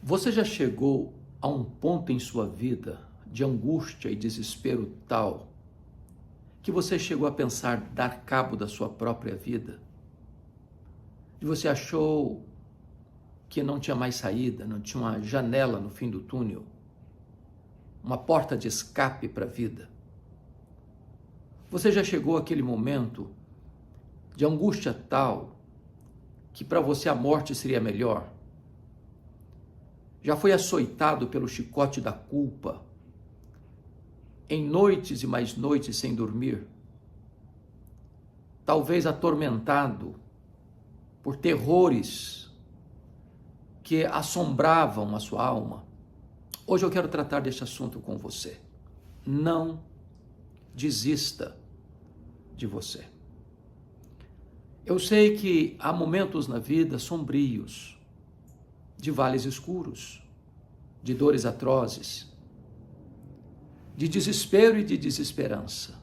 Você já chegou a um ponto em sua vida de angústia e desespero tal que você chegou a pensar dar cabo da sua própria vida? E você achou que não tinha mais saída, não tinha uma janela no fim do túnel, uma porta de escape para a vida? Você já chegou àquele momento de angústia tal que para você a morte seria melhor? Já foi açoitado pelo chicote da culpa, em noites e mais noites sem dormir? Talvez atormentado por terrores que assombravam a sua alma? Hoje eu quero tratar deste assunto com você. Não desista de você. Eu sei que há momentos na vida sombrios, de vales escuros, de dores atrozes, de desespero e de desesperança.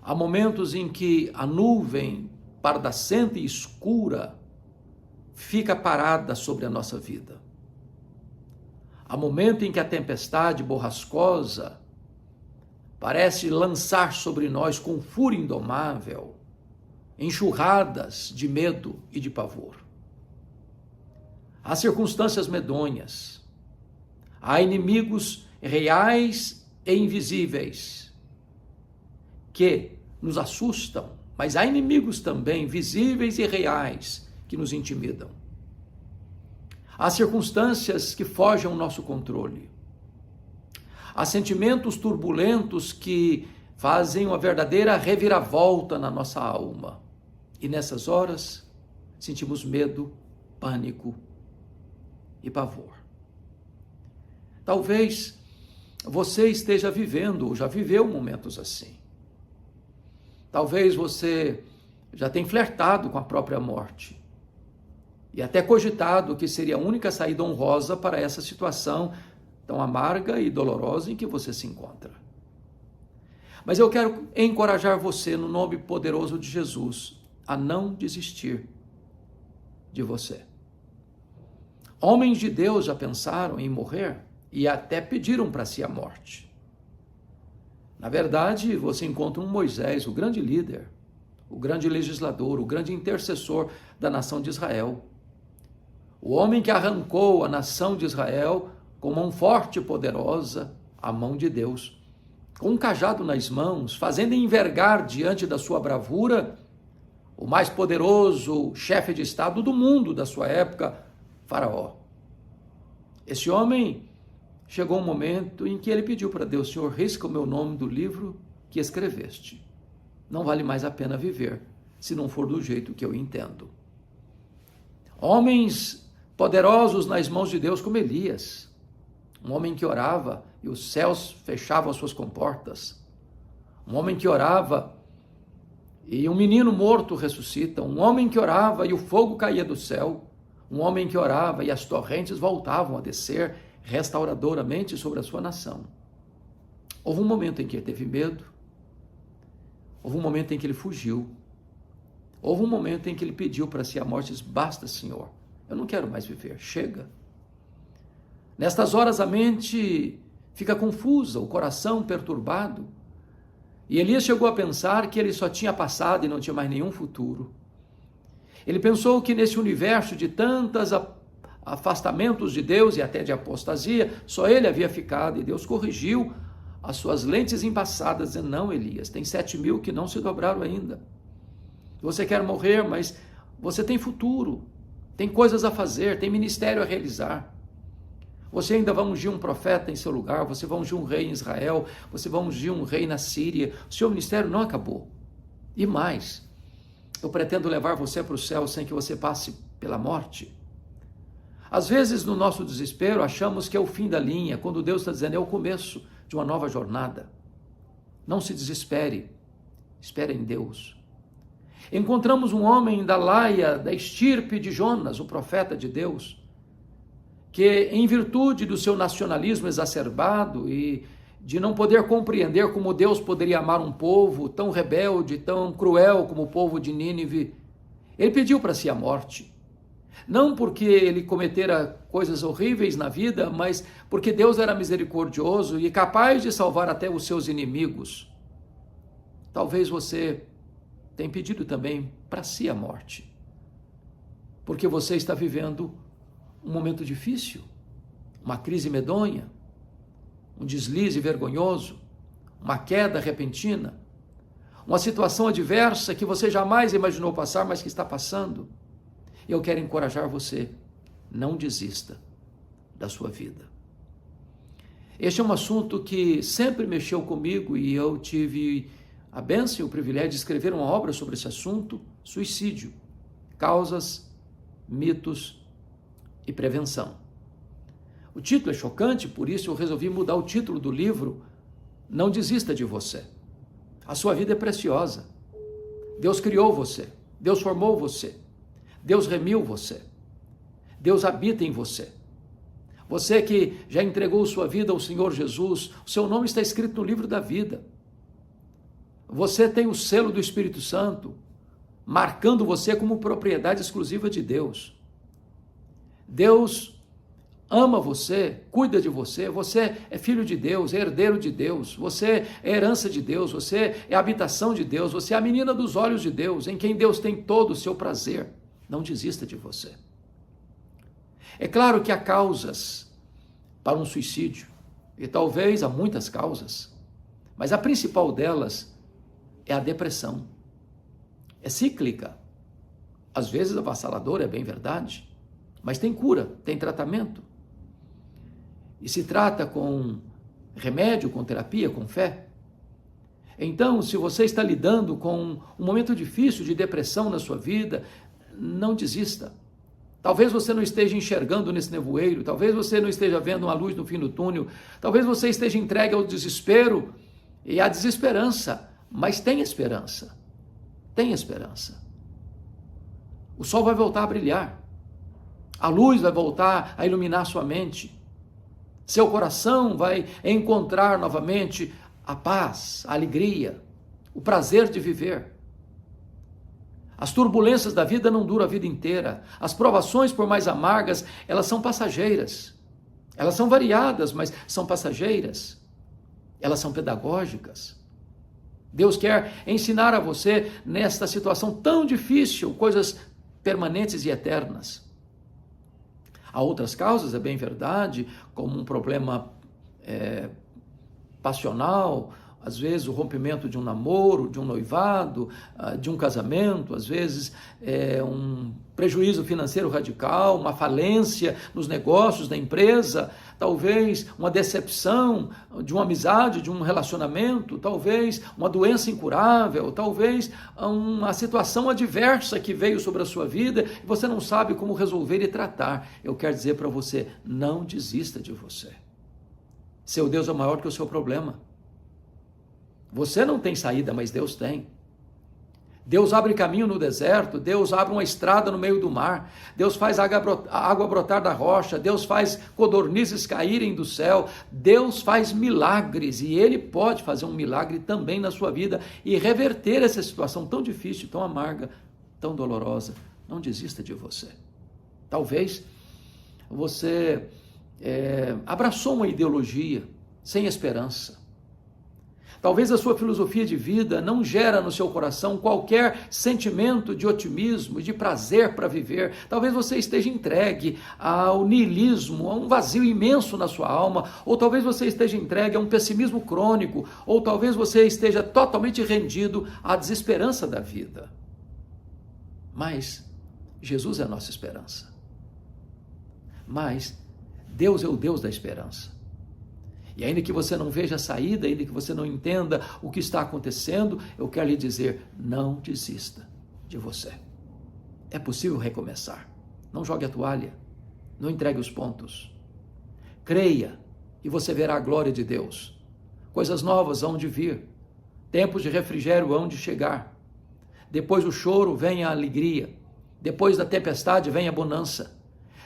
Há momentos em que a nuvem pardacenta e escura fica parada sobre a nossa vida. Há momento em que a tempestade borrascosa parece lançar sobre nós com fúria indomável enxurradas de medo e de pavor. Há circunstâncias medonhas, há inimigos reais e invisíveis que nos assustam, mas há inimigos também visíveis e reais que nos intimidam. Há circunstâncias que fogem ao nosso controle. Há sentimentos turbulentos que fazem uma verdadeira reviravolta na nossa alma. E nessas horas sentimos medo, pânico e pavor. Talvez você esteja vivendo ou já viveu momentos assim. Talvez você já tenha flertado com a própria morte e até cogitado que seria a única saída honrosa para essa situação tão amarga e dolorosa em que você se encontra. Mas eu quero encorajar você, no nome poderoso de Jesus, a não desistir de você. Homens de Deus já pensaram em morrer e até pediram para si a morte. Na verdade, você encontra um Moisés, o grande líder, o grande legislador, o grande intercessor da nação de Israel. O homem que arrancou a nação de Israel com mão forte e poderosa, a mão de Deus, com um cajado nas mãos, fazendo envergar diante da sua bravura o mais poderoso chefe de estado do mundo da sua época, Faraó. Esse homem chegou um momento em que ele pediu para Deus: Senhor, risca o meu nome do livro que escreveste. Não vale mais a pena viver se não for do jeito que eu entendo. Homens poderosos nas mãos de Deus como Elias, um homem que orava e os céus fechavam as suas comportas, um homem que orava e um menino morto ressuscita, um homem que orava e o fogo caía do céu, um homem que orava e as torrentes voltavam a descer restauradoramente sobre a sua nação. Houve um momento em que ele teve medo, houve um momento em que ele fugiu, houve um momento em que ele pediu para si a morte e disse: basta, Senhor, eu não quero mais viver, chega. Nestas horas a mente fica confusa, o coração perturbado, e Elias chegou a pensar que ele só tinha passado e não tinha mais nenhum futuro. Ele pensou que nesse universo de tantos afastamentos de Deus e até de apostasia, só ele havia ficado, e Deus corrigiu as suas lentes embaçadas, dizendo: não, Elias, tem 7.000 que não se dobraram ainda. Você quer morrer, mas você tem futuro, tem coisas a fazer, tem ministério a realizar. Você ainda vai ungir um profeta em seu lugar, você vai ungir um rei em Israel, você vai ungir um rei na Síria. O seu ministério não acabou. E mais, eu pretendo levar você para o céu sem que você passe pela morte. Às vezes, no nosso desespero, achamos que é o fim da linha, quando Deus está dizendo: é o começo de uma nova jornada. Não se desespere, espere em Deus. Encontramos um homem da laia, da estirpe de Jonas, o profeta de Deus, que, em virtude do seu nacionalismo exacerbado e de não poder compreender como Deus poderia amar um povo tão rebelde, tão cruel como o povo de Nínive, ele pediu para si a morte. Não porque ele cometera coisas horríveis na vida, mas porque Deus era misericordioso e capaz de salvar até os seus inimigos. Talvez você tenha pedido também para si a morte, porque você está vivendo um momento difícil, uma crise medonha, um deslize vergonhoso, uma queda repentina, uma situação adversa que você jamais imaginou passar, mas que está passando. Eu quero encorajar você, não desista da sua vida. Este é um assunto que sempre mexeu comigo e eu tive a bênção e o privilégio de escrever uma obra sobre esse assunto, suicídio, causas, mitos e prevenção. O título é chocante, por isso eu resolvi mudar o título do livro, Não Desista de Você. A sua vida é preciosa. Deus criou você, Deus formou você, Deus remiu você, Deus habita em você. Você que já entregou sua vida ao Senhor Jesus, o seu nome está escrito no livro da vida. Você tem o selo do Espírito Santo, marcando você como propriedade exclusiva de Deus. Deus ama você, cuida de você, você é filho de Deus, é herdeiro de Deus, você é herança de Deus, você é habitação de Deus, você é a menina dos olhos de Deus, em quem Deus tem todo o seu prazer. Não desista de você. É claro que há causas para um suicídio, e talvez há muitas causas, mas a principal delas é a depressão. É cíclica, às vezes avassaladora, é bem verdade, mas tem cura, tem tratamento. E se trata com remédio, com terapia, com fé. Então, se você está lidando com um momento difícil de depressão na sua vida, não desista. Talvez você não esteja enxergando nesse nevoeiro, talvez você não esteja vendo uma luz no fim do túnel, talvez você esteja entregue ao desespero e à desesperança, mas tem esperança. Tem esperança. O sol vai voltar a brilhar. A luz vai voltar a iluminar sua mente. Seu coração vai encontrar novamente a paz, a alegria, o prazer de viver. As turbulências da vida não duram a vida inteira. As provações, por mais amargas, elas são passageiras. Elas são variadas, mas são passageiras. Elas são pedagógicas. Deus quer ensinar a você, nesta situação tão difícil, coisas permanentes e eternas. Há outras causas, é bem verdade, como um problema passional, às vezes o rompimento de um namoro, de um noivado, de um casamento, às vezes um prejuízo financeiro radical, uma falência nos negócios da empresa, talvez uma decepção de uma amizade, de um relacionamento, talvez uma doença incurável, talvez uma situação adversa que veio sobre a sua vida e você não sabe como resolver e tratar. Eu quero dizer para você, não desista de você. Seu Deus é maior que o seu problema. Você não tem saída, mas Deus tem. Deus abre caminho no deserto, Deus abre uma estrada no meio do mar, Deus faz a água brotar da rocha, Deus faz codornizes caírem do céu, Deus faz milagres e Ele pode fazer um milagre também na sua vida e reverter essa situação tão difícil, tão amarga, tão dolorosa. Não desista de você. Talvez você abraçou uma ideologia sem esperança. Talvez a sua filosofia de vida não gera no seu coração qualquer sentimento de otimismo, de prazer para viver. Talvez você esteja entregue ao niilismo, a um vazio imenso na sua alma, ou talvez você esteja entregue a um pessimismo crônico, ou talvez você esteja totalmente rendido à desesperança da vida. Mas Jesus é a nossa esperança. Mas Deus é o Deus da esperança. E ainda que você não veja a saída, ainda que você não entenda o que está acontecendo, eu quero lhe dizer, não desista de você. É possível recomeçar. Não jogue a toalha, não entregue os pontos. Creia e você verá a glória de Deus. Coisas novas hão de vir, tempos de refrigério hão de chegar. Depois do choro vem a alegria, depois da tempestade vem a bonança.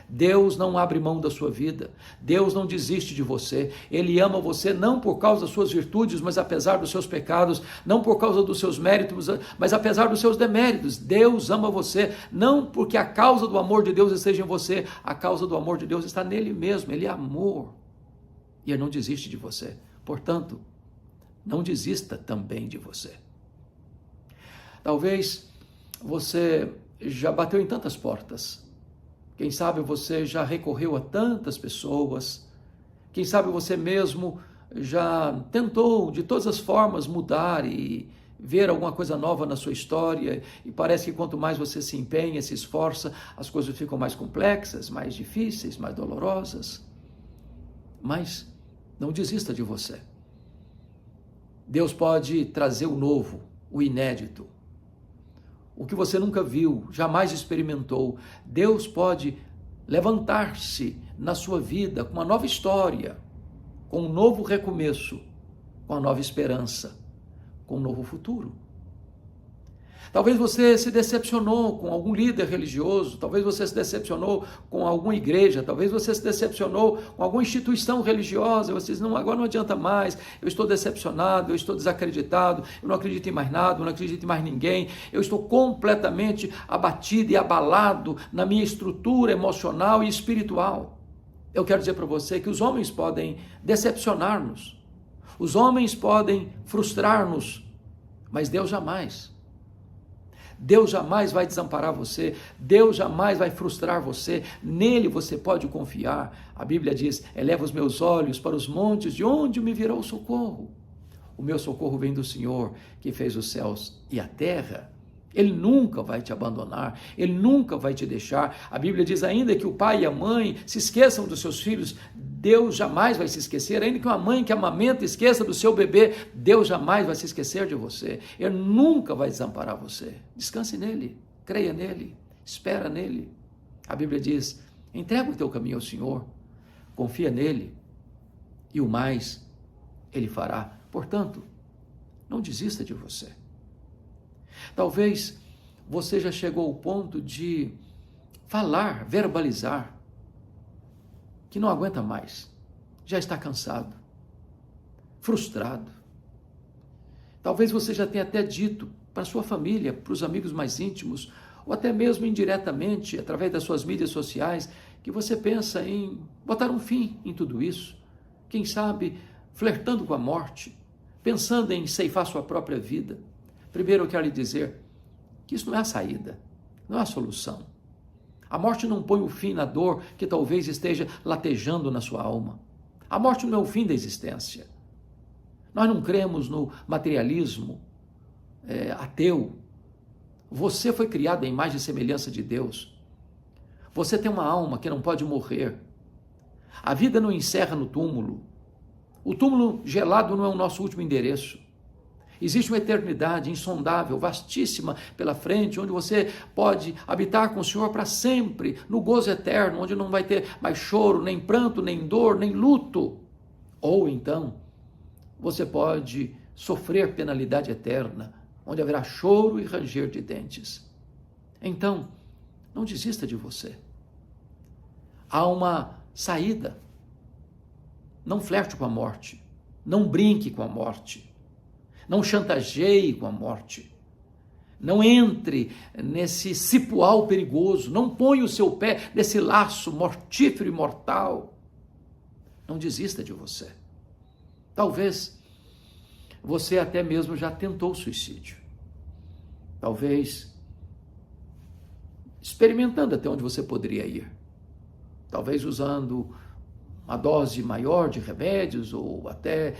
Deus não abre mão da sua vida. Deus não desiste de você. Ele ama você não por causa das suas virtudes, mas apesar dos seus pecados, não por causa dos seus méritos, mas apesar dos seus deméritos. Deus ama você, não porque a causa do amor de Deus esteja em você, a causa do amor de Deus está nele mesmo. Ele é amor. E Ele não desiste de você. Portanto, não desista também de você. Talvez você já bateu em tantas portas. Quem sabe você já recorreu a tantas pessoas. Quem sabe você mesmo já tentou de todas as formas mudar e ver alguma coisa nova na sua história. E parece que quanto mais você se empenha, se esforça, as coisas ficam mais complexas, mais difíceis, mais dolorosas. Mas não desista de você. Deus pode trazer o novo, o inédito. O que você nunca viu, jamais experimentou. Deus pode levantar-se na sua vida com uma nova história, com um novo recomeço, com uma nova esperança, com um novo futuro. Talvez você se decepcionou com algum líder religioso, talvez você se decepcionou com alguma igreja, talvez você se decepcionou com alguma instituição religiosa, você diz, não, agora não adianta mais, eu estou decepcionado, eu estou desacreditado, eu não acredito em mais nada, eu não acredito em mais ninguém, eu estou completamente abatido e abalado na minha estrutura emocional e espiritual. Eu quero dizer para você que os homens podem decepcionar-nos, os homens podem frustrar-nos, mas Deus jamais. Deus jamais vai desamparar você, Deus jamais vai frustrar você, nele você pode confiar. A Bíblia diz, eleva os meus olhos para os montes, de onde me virá o socorro? O meu socorro vem do Senhor, que fez os céus e a terra. Ele nunca vai te abandonar, Ele nunca vai te deixar. A Bíblia diz ainda que o pai e a mãe se esqueçam dos seus filhos, Deus jamais vai se esquecer. Ainda que uma mãe que amamenta esqueça do seu bebê, Deus jamais vai se esquecer de você. Ele nunca vai desamparar você. Descanse nele, creia nele, espera nele. A Bíblia diz, entrega o teu caminho ao Senhor, confia nele e o mais Ele fará. Portanto, não desista de você. Talvez você já chegou ao ponto de falar, verbalizar, que não aguenta mais, já está cansado, frustrado. Talvez você já tenha até dito para a sua família, para os amigos mais íntimos, ou até mesmo indiretamente, através das suas mídias sociais, que você pensa em botar um fim em tudo isso. Quem sabe, flertando com a morte, pensando em ceifar sua própria vida. Primeiro eu quero lhe dizer que isso não é a saída, não é a solução. A morte não põe o fim na dor que talvez esteja latejando na sua alma. A morte não é o fim da existência. Nós não cremos no materialismo ateu. Você foi criado à imagem e semelhança de Deus. Você tem uma alma que não pode morrer. A vida não encerra no túmulo. O túmulo gelado não é o nosso último endereço. Existe uma eternidade insondável, vastíssima pela frente, onde você pode habitar com o Senhor para sempre, no gozo eterno, onde não vai ter mais choro, nem pranto, nem dor, nem luto. Ou então, você pode sofrer penalidade eterna, onde haverá choro e ranger de dentes. Então, não desista de você. Há uma saída. Não flerte com a morte. Não brinque com a morte. Não chantageie com a morte. Não entre nesse cipoal perigoso. Não ponha o seu pé nesse laço mortífero e mortal. Não desista de você. Talvez você até mesmo já tentou suicídio. Talvez experimentando até onde você poderia ir. Talvez usando uma dose maior de remédios, ou até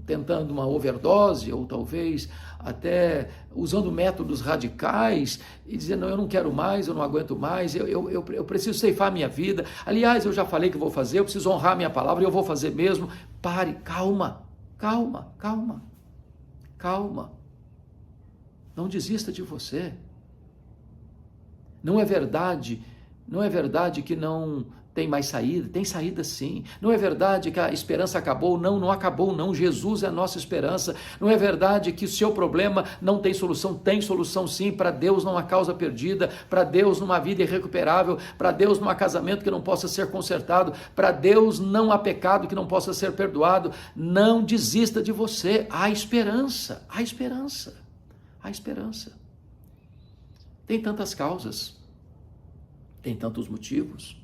tentando uma overdose, ou talvez até usando métodos radicais e dizendo, eu não quero mais, eu não aguento mais, eu preciso ceifar minha vida. Aliás, eu já falei que vou fazer, eu preciso honrar minha palavra, eu vou fazer mesmo. Pare, calma, calma, calma, calma. Não desista de você. Não é verdade que não tem mais saída? Tem saída sim. Não é verdade que a esperança acabou? Não, não acabou não. Jesus é a nossa esperança. Não é verdade que o seu problema não tem solução? Tem solução sim. Para Deus não há causa perdida. Para Deus não há vida irrecuperável. Para Deus não há casamento que não possa ser consertado. Para Deus não há pecado que não possa ser perdoado. Não desista de você. Há esperança. Há esperança. Há esperança. Tem tantas causas. Tem tantos motivos.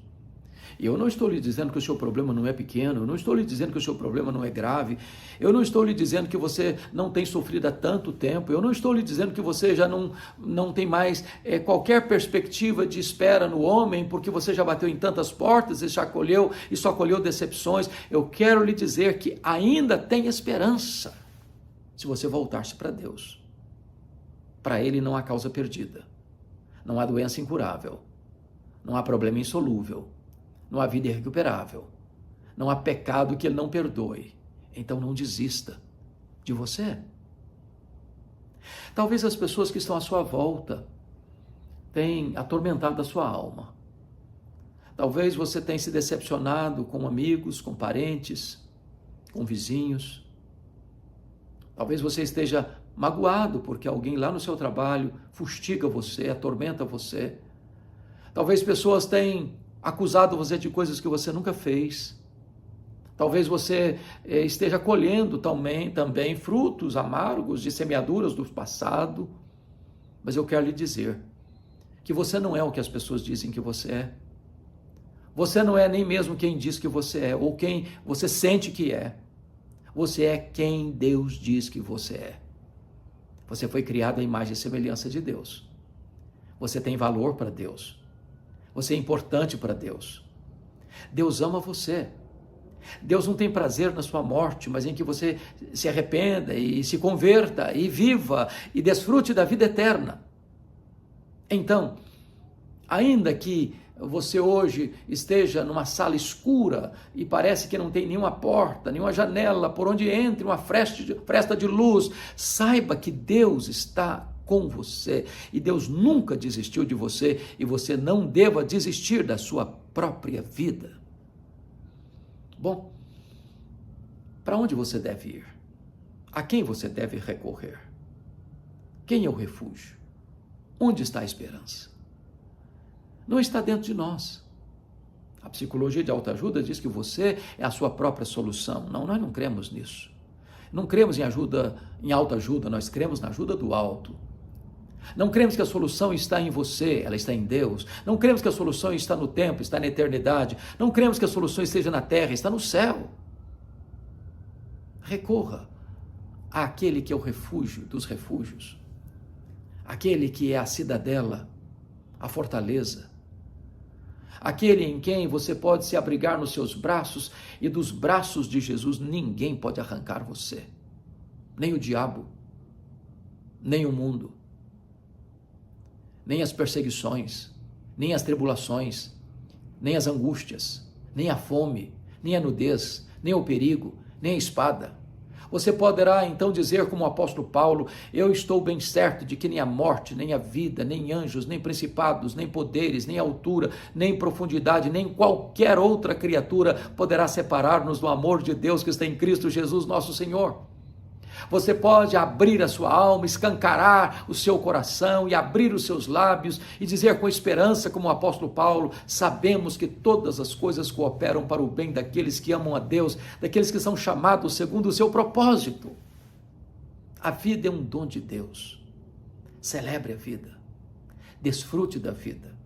E eu não estou lhe dizendo que o seu problema não é pequeno, eu não estou lhe dizendo que o seu problema não é grave, eu não estou lhe dizendo que você não tem sofrido há tanto tempo, eu não estou lhe dizendo que você já não tem mais qualquer perspectiva de espera no homem, porque você já bateu em tantas portas e só colheu decepções. Eu quero lhe dizer que ainda tem esperança, se você voltar-se para Deus. Para Ele não há causa perdida, não há doença incurável, não há problema insolúvel, não há vida irrecuperável, não há pecado que Ele não perdoe. Então não desista de você. Talvez as pessoas que estão à sua volta tenham atormentado a sua alma. Talvez você tenha se decepcionado com amigos, com parentes, com vizinhos. Talvez você esteja magoado porque alguém lá no seu trabalho fustiga você, atormenta você. Talvez pessoas tenham acusado você de coisas que você nunca fez. Talvez você esteja colhendo também frutos amargos de semeaduras do passado. Mas eu quero lhe dizer que você não é o que as pessoas dizem que você é. Você não é nem mesmo quem diz que você é, ou quem você sente que é. Você é quem Deus diz que você é. Você foi criado à imagem e semelhança de Deus. Você tem valor para Deus. Você é importante para Deus. Deus ama você. Deus não tem prazer na sua morte, mas em que você se arrependa e se converta e viva e desfrute da vida eterna. Então, ainda que você hoje esteja numa sala escura e parece que não tem nenhuma porta, nenhuma janela por onde entre uma fresta de luz, saiba que Deus está com você, e Deus nunca desistiu de você, e você não deva desistir da sua própria vida. Bom, para onde você deve ir? A quem você deve recorrer? Quem é o refúgio? Onde está a esperança? Não está dentro de nós. A psicologia de autoajuda diz que você é a sua própria solução. Não, nós não cremos nisso. Não cremos em autoajuda, nós cremos na ajuda do alto. Não cremos que a solução está em você, ela está em Deus. Não cremos que a solução está no tempo, está na eternidade. Não cremos que a solução esteja na terra, está no céu. Recorra àquele que é o refúgio dos refúgios, aquele que é a cidadela, a fortaleza, aquele em quem você pode se abrigar nos seus braços, e dos braços de Jesus ninguém pode arrancar você, nem o diabo, nem o mundo, nem as perseguições, nem as tribulações, nem as angústias, nem a fome, nem a nudez, nem o perigo, nem a espada. Você poderá então dizer como o apóstolo Paulo: eu estou bem certo de que nem a morte, nem a vida, nem anjos, nem principados, nem poderes, nem altura, nem profundidade, nem qualquer outra criatura poderá separar-nos do amor de Deus que está em Cristo Jesus nosso Senhor. Você pode abrir a sua alma, escancarar o seu coração e abrir os seus lábios e dizer com esperança, como o apóstolo Paulo: sabemos que todas as coisas cooperam para o bem daqueles que amam a Deus, daqueles que são chamados segundo o seu propósito. A vida é um dom de Deus. Celebre a vida. Desfrute da vida.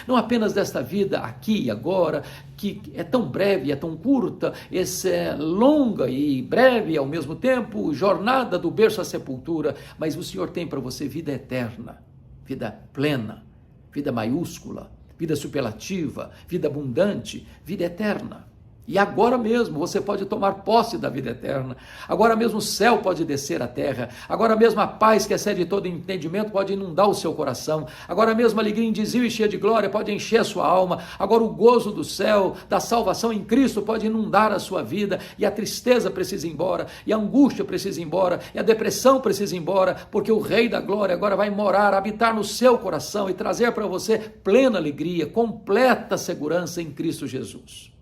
Não apenas desta vida aqui e agora, que é tão breve, é tão curta, essa é longa e breve ao mesmo tempo, jornada do berço à sepultura, mas o Senhor tem para você vida eterna, vida plena, vida maiúscula, vida superlativa, vida abundante, vida eterna. E agora mesmo você pode tomar posse da vida eterna. Agora mesmo o céu pode descer à terra. Agora mesmo a paz que excede todo entendimento pode inundar o seu coração. Agora mesmo a alegria indizível e cheia de glória pode encher a sua alma. Agora o gozo do céu, da salvação em Cristo pode inundar a sua vida. E a tristeza precisa ir embora. E a angústia precisa ir embora. E a depressão precisa ir embora. Porque o Rei da Glória agora vai morar, habitar no seu coração e trazer para você plena alegria, completa segurança em Cristo Jesus.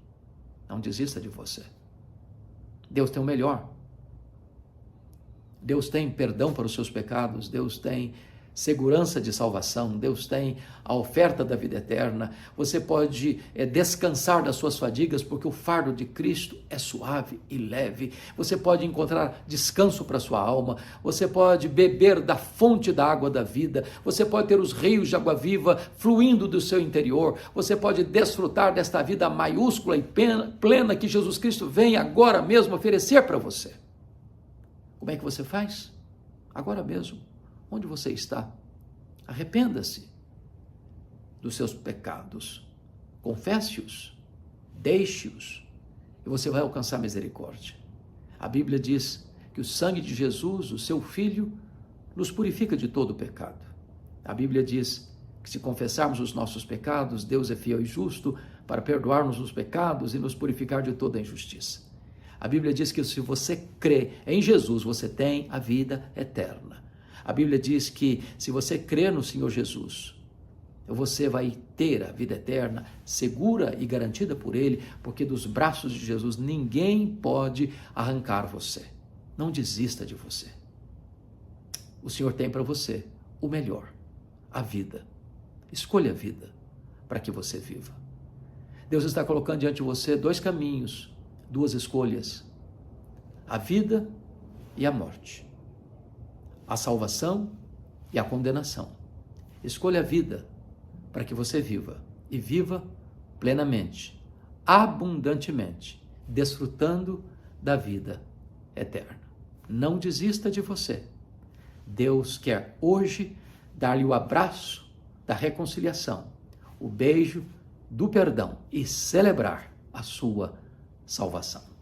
Não desista de você. Deus tem o melhor. Deus tem perdão para os seus pecados. Deus tem segurança de salvação. Deus tem a oferta da vida eterna. Você pode descansar das suas fadigas, porque o fardo de Cristo é suave e leve. Você pode encontrar descanso para a sua alma. Você pode beber da fonte da água da vida. Você pode ter os rios de água viva fluindo do seu interior. Você pode desfrutar desta vida maiúscula e plena que Jesus Cristo vem agora mesmo oferecer para você. Como é que você faz? Agora mesmo. Onde você está? Arrependa-se dos seus pecados, confesse-os, deixe-os, e você vai alcançar misericórdia. A Bíblia diz que o sangue de Jesus, o seu Filho, nos purifica de todo o pecado. A Bíblia diz que se confessarmos os nossos pecados, Deus é fiel e justo para perdoar-nos os pecados e nos purificar de toda a injustiça. A Bíblia diz que se você crê em Jesus, você tem a vida eterna. A Bíblia diz que se você crer no Senhor Jesus, você vai ter a vida eterna segura e garantida por Ele, porque dos braços de Jesus ninguém pode arrancar você. Não desista de você. O Senhor tem para você o melhor, a vida. Escolha a vida para que você viva. Deus está colocando diante de você dois caminhos, duas escolhas: a vida e a morte. A salvação e a condenação. Escolha a vida para que você viva, e viva plenamente, abundantemente, desfrutando da vida eterna. Não desista de você. Deus quer hoje dar-lhe o abraço da reconciliação, o beijo do perdão e celebrar a sua salvação.